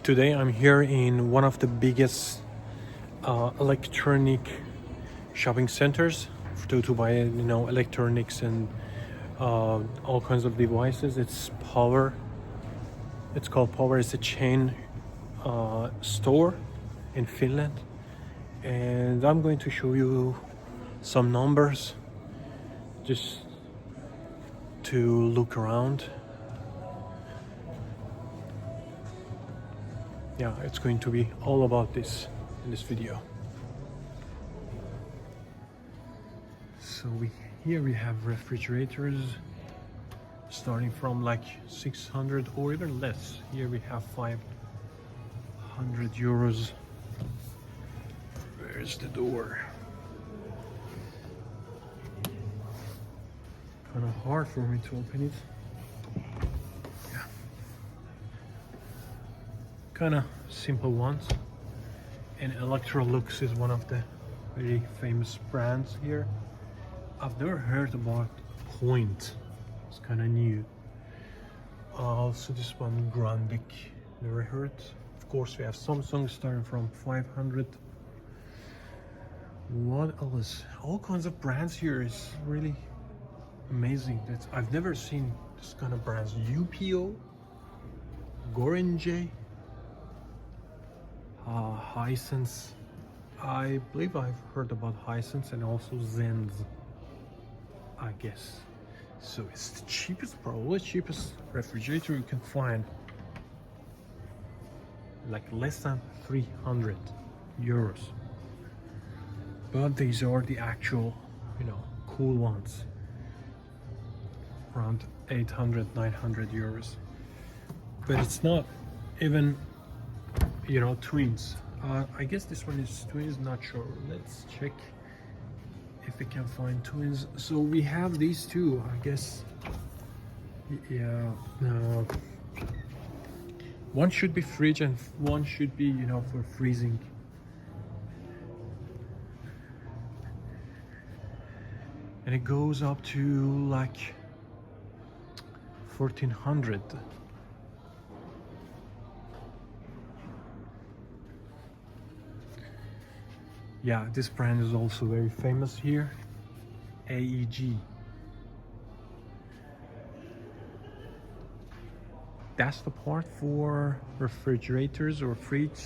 Today I'm here in one of the biggest electronic shopping centers to buy electronics and all kinds of devices. It's Power. It's called Power. It's a chain store in Finland, and I'm going to show you some numbers just to look around. Yeah, it's going to be all about this in this video. So here we have refrigerators starting from like 600 or even less. Here we have 500 euros. Where's the door? Kind of hard for me to open it. Yeah. Kind of simple ones. And Electrolux is one of the very famous brands here. I've never heard about Point. It's kind of new. Also this one, Grundig, never heard. Of course we have Samsung starting from 500. What else? All kinds of brands here. Is really amazing. I've never seen this kind of brands. UPO, Gorenje, Hisense. I believe I've heard about Hisense and also Zenz, I guess. So it's the cheapest, probably cheapest refrigerator you can find. Like less than 300 euros. But these are the actual, cool ones. Around 800, 900 euros. But it's not even, twins. I guess this one is twins, not sure. Let's check if we can find twins. So we have these two, I guess. Yeah, no. One should be fridge and one should be, for freezing. And it goes up to like 1400. Yeah, this brand is also very famous here. AEG. That's the part for refrigerators or fridge.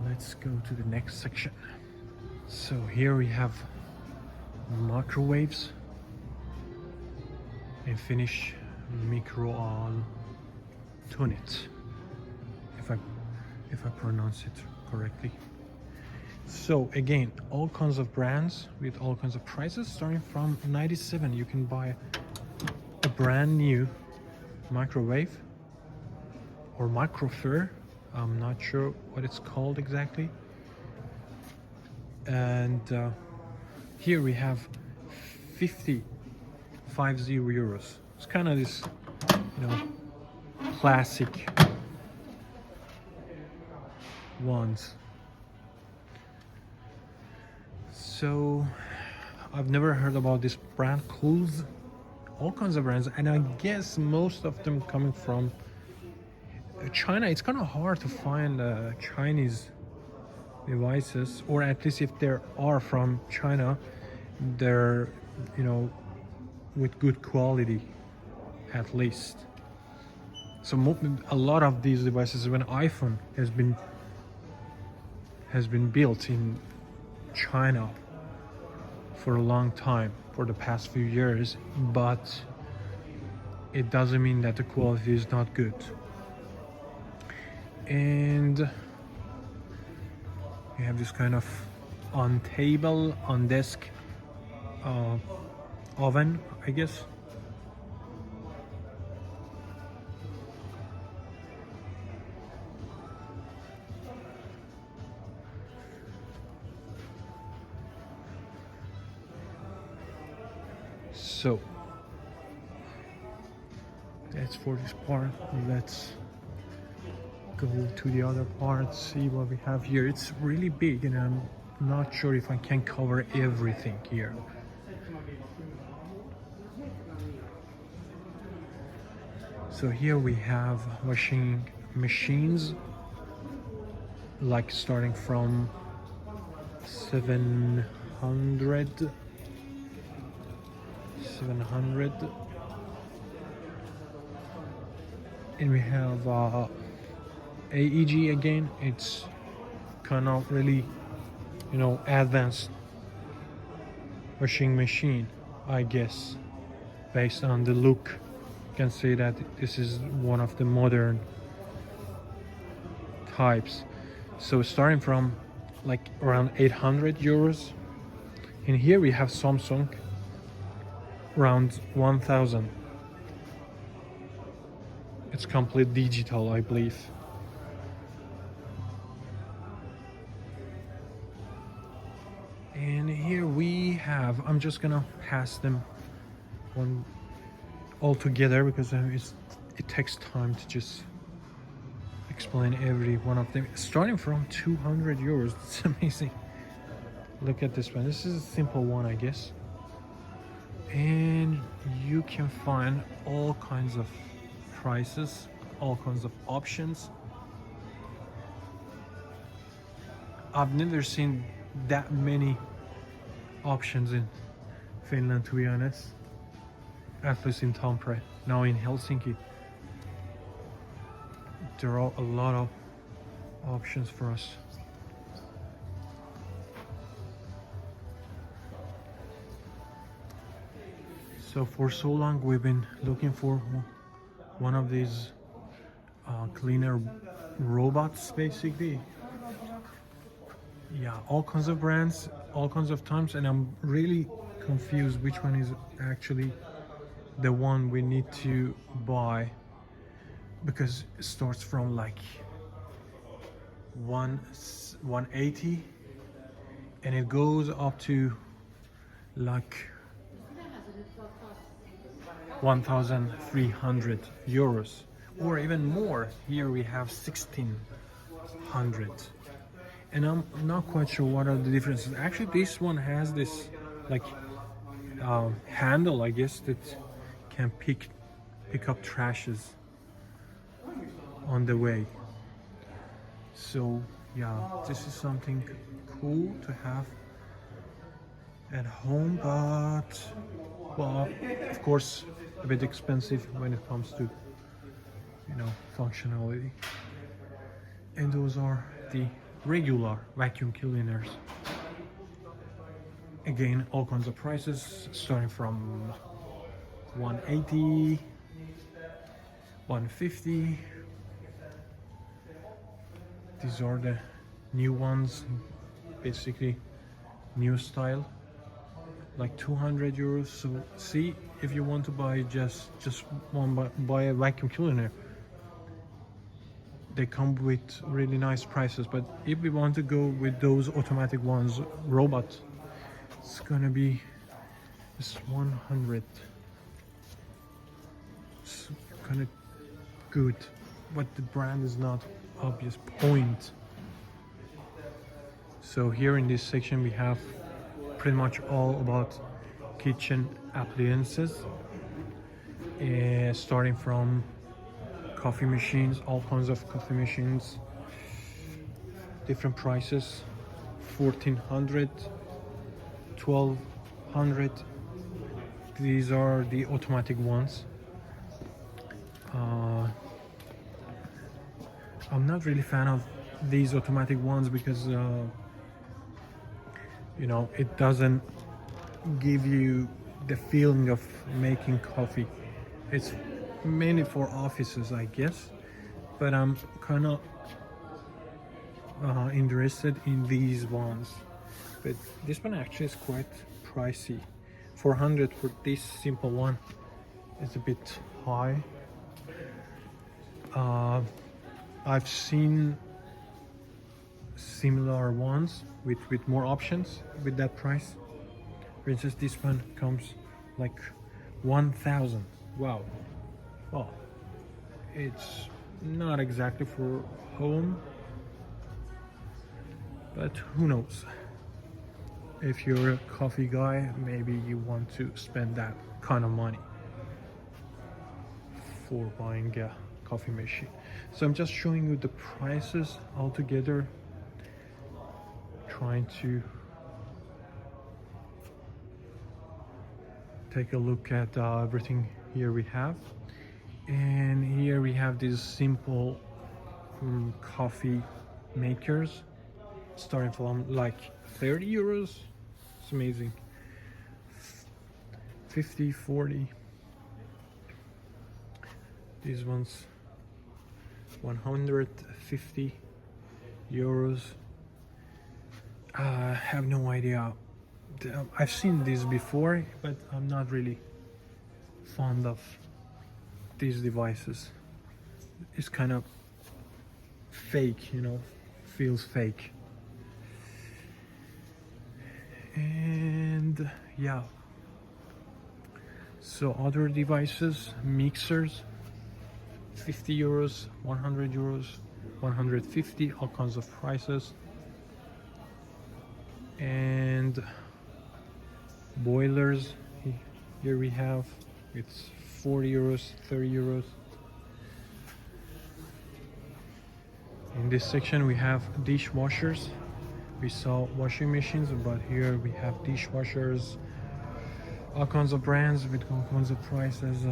Let's go to the next section. So here we have microwaves and Finnish micro on tunit, if I pronounce it correctly. So again, all kinds of brands with all kinds of prices starting from 97. You can buy a brand new microwave or microsphere. I'm not sure what it's called exactly. And here we have 50 euros. It's kind of this, classic ones. So I've never heard about this brand, Coolz. All kinds of brands, and I guess most of them coming from China. It's kind of hard to find Chinese devices, or at least if there are from China, they're with good quality at least. So a lot of these devices, when iPhone has been built in China for a long time, for the past few years, but it doesn't mean that the quality is not good. And we have this kind of on table, on desk oven, I guess. So that's for this part. Let's go to the other part, see what we have here. It's really big and I'm not sure if I can cover everything here. So here we have washing machines, like starting from 700. And we have AEG again. It's kind of really, advanced washing machine, I guess. Based on the look, you can say that this is one of the modern types. So starting from like around 800 euros. And here we have Samsung around 1000. It's complete digital, I believe. And here we have, I'm just gonna pass them one all together because it takes time to just explain every one of them. Starting from 200 euros, it's amazing. Look at this one. This is a simple one, I guess. And you can find all kinds of prices, all kinds of options. I've never seen that many options in Finland, to be honest. At least in Tampere. Now in Helsinki, there are a lot of options for us. So for so long we've been looking for one of these cleaner robots, basically. Yeah, all kinds of brands, all kinds of times, and I'm really confused which one is actually the one we need to buy, because it starts from like 180 and it goes up to like 1,300 euros, or even more. Here we have 1,600, and I'm not quite sure what are the differences. Actually, this one has this like handle, I guess, that can pick up trashes on the way. So yeah, this is something cool to have at home, but well, of course, a bit expensive when it comes to functionality. And those are the regular vacuum cleaners. Again, all kinds of prices, starting from 180, 150. These are the new ones, basically new style, like 200 euros. So see, if you want to buy just one, buy a vacuum cleaner, they come with really nice prices. But if we want to go with those automatic ones, robot, it's gonna be just 100. It's kind of good, but the brand is not obvious point. So here in this section we have pretty much all about kitchen appliances, starting from coffee machines, all kinds of coffee machines, different prices, 1,400, 1,200. These are the automatic ones. I'm not really a fan of these automatic ones because it doesn't give you the feeling of making coffee. It's mainly for offices, I guess, but I'm kind of interested in these ones. But this one actually is quite pricey. 400 for this simple one is a bit high. I've seen similar ones with more options with that price. For instance, this one comes like 1,000. Wow. Well, it's not exactly for home, but who knows? If you're a coffee guy, maybe you want to spend that kind of money. for buying a coffee machine. So I'm just showing you the prices all together, trying to take a look at everything here we have. And here we have these simple coffee makers starting from like 30 euros. It's amazing. 50, 40. These ones 150 euros. I have no idea. I've seen these before, but I'm not really fond of these devices. It's kind of fake, you know, feels fake. And yeah, so other devices, mixers, 50 euros, 100 euros, 150, all kinds of prices. And boilers, here we have, it's 40 euros, 30 euros. In this section we have dishwashers. We saw washing machines, but here we have dishwashers, all kinds of brands with all kinds of prices,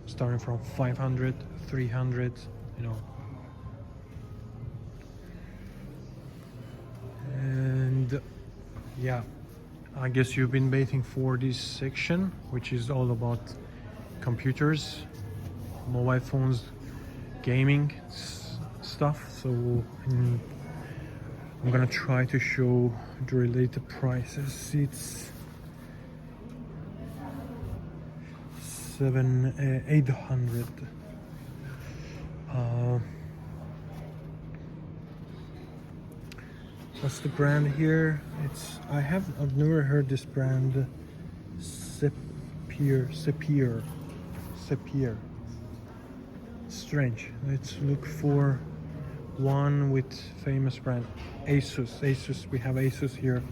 starting from 500, 300, you know. And yeah, I guess you've been waiting for this section, which is all about computers, mobile phones, gaming stuff. So I'm gonna try to show the related prices. It's 800. What's the brand here? I've never heard this brand. Sepier. Strange. Let's look for one with famous brand. Asus. We have Asus here.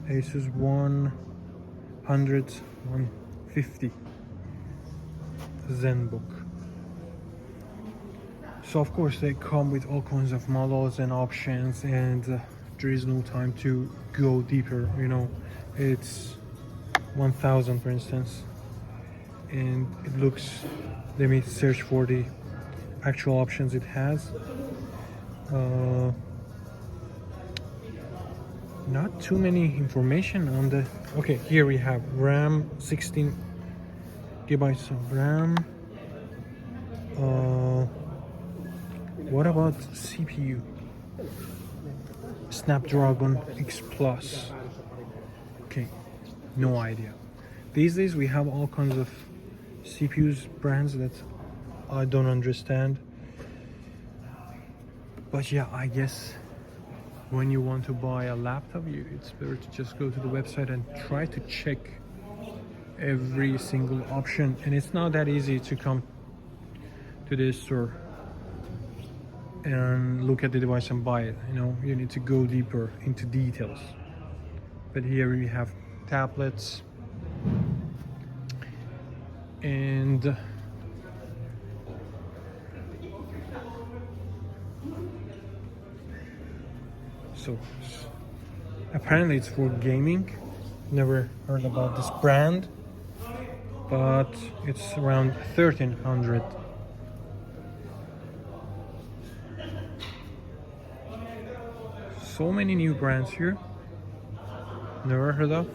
Asus 100, 150. ZenBook. So of course they come with all kinds of models and options, and there is no time to go deeper, you know. It's 1000 for instance, and it looks, let me search for the actual options it has. Not too many information on the, okay, here we have RAM, 16 gigabytes of RAM. What about CPU? Snapdragon X Plus. Okay, no idea. These days we have all kinds of CPUs brands that I don't understand. But yeah, I guess when you want to buy a laptop, it's better to just go to the website and try to check every single option. And it's not that easy to come to this store and look at the device and buy it. You know, you need to go deeper into details. But here we have tablets and so apparently it's for gaming. Never heard about this brand, but it's around 1300. So many new brands here, never heard of.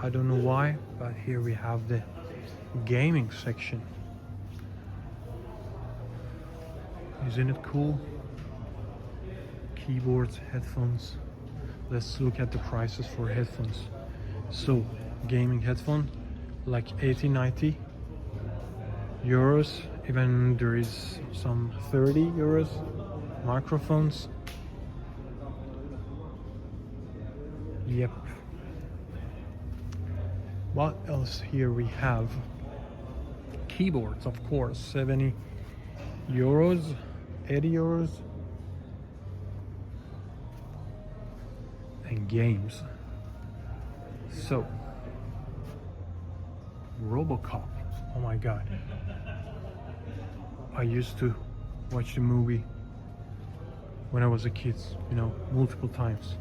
I don't know why, but here we have the gaming section. Isn't it cool? Keyboards, headphones. Let's look at the prices for headphones. So gaming headphone like 80-90 euros, even there is some 30 euros. Microphones, yep. What else here we have? Keyboards, of course, 70 euros, 80 euros. And games. So RoboCop, Oh my god. I used to watch the movie when I was a kid, you know, multiple times.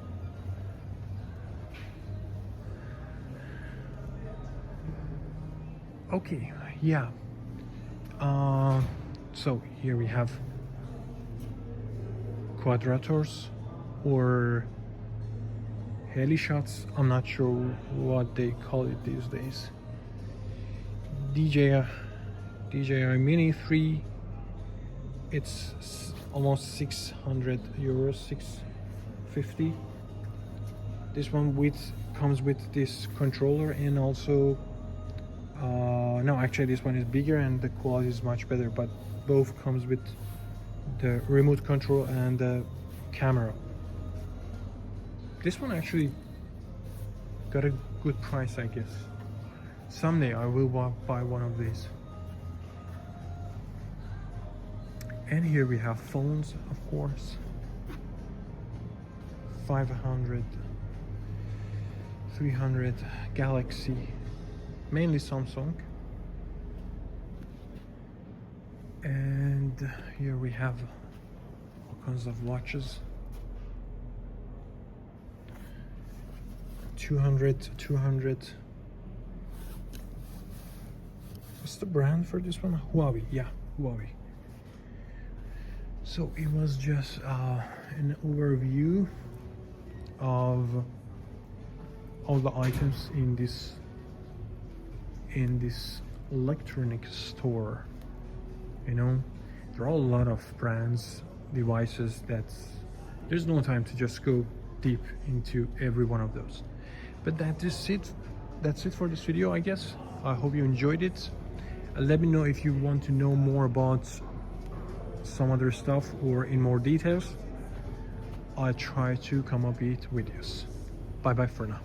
Okay, yeah. So here we have quadrators or heli shots. I'm not sure what they call it these days. DJI Mini 3. It's almost 600 euros, 650. This one comes with this controller and also no, actually this one is bigger and the quality is much better, but both comes with the remote control and the camera. This one actually got a good price, I guess. Someday I will buy one of these. And here we have phones, of course. 500, 300, Galaxy, mainly Samsung. And here we have all kinds of watches. 200. What's the brand for this one? Huawei. Yeah, Huawei. So it was just an overview of all the items in this electronic store. You know, there are a lot of brands, devices that there's no time to just go deep into every one of those. But that's it for this video, I guess. I hope you enjoyed it. Let me know if you want to know more about some other stuff or in more details. I'll try to come up with videos. Bye bye for now.